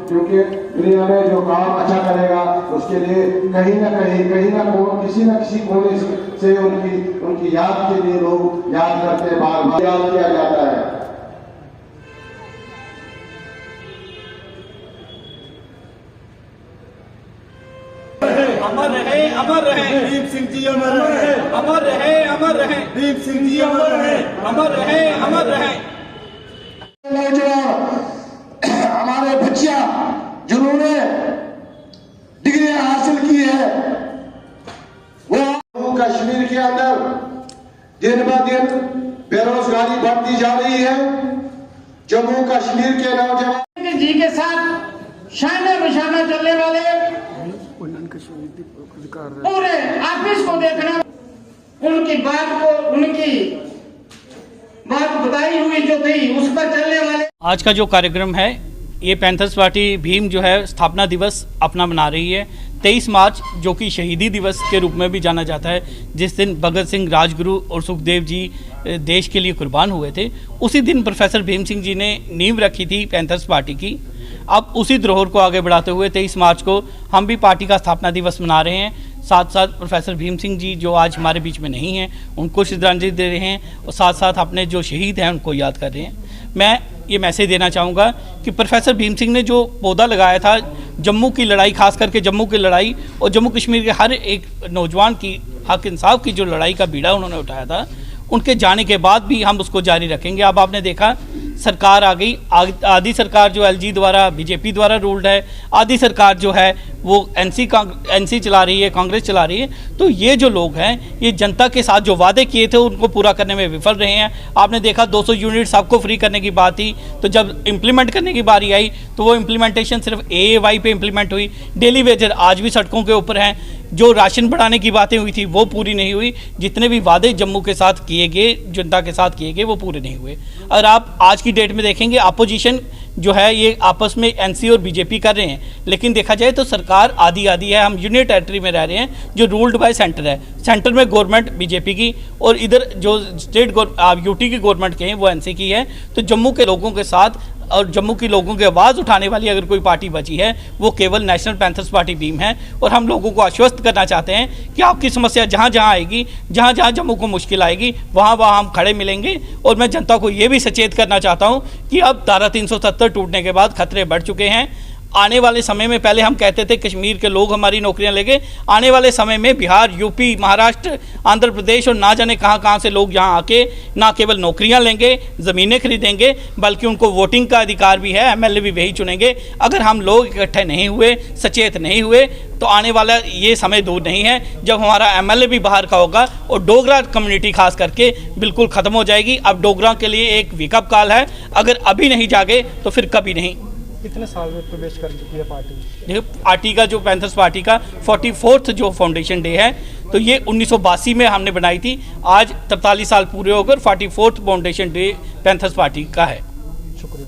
क्योंकि दुनिया में जो काम अच्छा करेगा उसके लिए कहीं ना किसी न किसी कोने से उनकी याद के लिए लोग याद करते हैं, बार बार याद किया जाता है। अमर रहे, अमर रहे भीम सिंह जी, अमर रहे, अमर रहे, अमर रहे भीम सिंह जी, अमर रहे, अमर रहे, अमर रहे। हमारे बच्चियां जिन्होंने डिग्रियां हासिल की है वो जम्मू कश्मीर के अंदर दिन ब दिन बेरोजगारी बढ़ती जा रही है। जम्मू कश्मीर के नौजवान जी के साथ शाना बशाना चलने वाले पूरे ऑफिस को देखना, उनकी बात बताई हुई जो थी उस पर चलने वाले। आज का जो कार्यक्रम है ये पैंथर्स पार्टी भीम जो है स्थापना दिवस अपना मना रही है। 23 मार्च जो कि शहीदी दिवस के रूप में भी जाना जाता है, जिस दिन भगत सिंह, राजगुरु और सुखदेव जी देश के लिए कुर्बान हुए थे, उसी दिन प्रोफेसर भीम सिंह जी ने नींव रखी थी पैंथर्स पार्टी की। अब उसी धरोहर को आगे बढ़ाते हुए 23 मार्च को हम भी पार्टी का स्थापना दिवस मना रहे हैं। साथ साथ प्रोफेसर भीम सिंह जी जो आज हमारे बीच में नहीं हैं उनको श्रद्धांजलि दे रहे हैं और साथ साथ अपने जो शहीद हैं उनको याद कर रहे हैं। मैं ये मैसेज देना चाहूँगा कि प्रोफेसर भीम सिंह ने जो पौधा लगाया था जम्मू की लड़ाई, खास करके जम्मू की लड़ाई और जम्मू कश्मीर के हर एक नौजवान की हक इंसाफ की जो लड़ाई का बीड़ा उन्होंने उठाया था, उनके जाने के बाद भी हम उसको जारी रखेंगे। अब आपने देखा सरकार आ गई, आधी सरकार जो एलजी द्वारा, बीजेपी द्वारा रूल्ड है, आधी सरकार जो है वो एनसी चला रही है, कांग्रेस चला रही है। तो ये जो लोग हैं ये जनता के साथ जो वादे किए थे उनको पूरा करने में विफल रहे हैं। आपने देखा 200 यूनिट सबको फ्री करने की बात थी, तो जब इम्प्लीमेंट करने की बारी आई तो वो इम्प्लीमेंटेशन सिर्फ AAY पे इम्प्लीमेंट हुई। डेली वेजर आज भी सड़कों के ऊपर हैं। जो राशन बढ़ाने की बातें हुई थी वो पूरी नहीं हुई। जितने भी वादे जम्मू के साथ किए गए, जनता के साथ किए गए, वो पूरे नहीं हुए। अगर आप आज की डेट में देखेंगे अपोजिशन जो है ये आपस में एनसी और बीजेपी कर रहे हैं, लेकिन देखा जाए तो सरकार आधी आधी है। हम यूनियन टेरिटरी में रह रहे हैं जो रूल्ड बाय सेंटर है। सेंटर में गवर्नमेंट बीजेपी की और इधर जो स्टेट यूटी की गवर्नमेंट के हैं वो एनसी की है। तो जम्मू के लोगों के साथ और जम्मू की लोगों की आवाज़ उठाने वाली अगर कोई पार्टी बची है वो केवल नेशनल पैंथर्स पार्टी भीम है। और हम लोगों को आश्वस्त करना चाहते हैं कि आपकी समस्या जहाँ जहाँ आएगी, जहाँ जहाँ जम्मू को मुश्किल आएगी, वहाँ वहाँ हम खड़े मिलेंगे। और मैं जनता को ये भी सचेत करना चाहता हूँ कि अब धारा 370 टूटने के बाद खतरे बढ़ चुके हैं। आने वाले समय में पहले हम कहते थे कश्मीर के लोग हमारी नौकरियां लेंगे, आने वाले समय में बिहार, यूपी, महाराष्ट्र, आंध्र प्रदेश और ना जाने कहां से लोग यहां आके ना केवल नौकरियां लेंगे, ज़मीनें खरीदेंगे, बल्कि उनको वोटिंग का अधिकार भी है, MLA भी वही चुनेंगे। अगर हम लोग इकट्ठे नहीं हुए, सचेत नहीं हुए, तो आने वाला ये समय दूर नहीं है जब हमारा MLA भी बाहर का होगा और डोगरा कम्युनिटी खास करके बिल्कुल ख़त्म हो जाएगी। अब डोगरा के लिए एक विकअप काल है, अगर अभी नहीं जागे तो फिर कभी नहीं। कितने साल में प्रवेश कर चुकी है पार्टी? देखिए पार्टी का जो पैंथर्स पार्टी का 44th जो फाउंडेशन डे है, तो ये 1982 में हमने बनाई थी। आज 43 साल पूरे होकर 44th foundation day panthers party का है। शुक्रिया।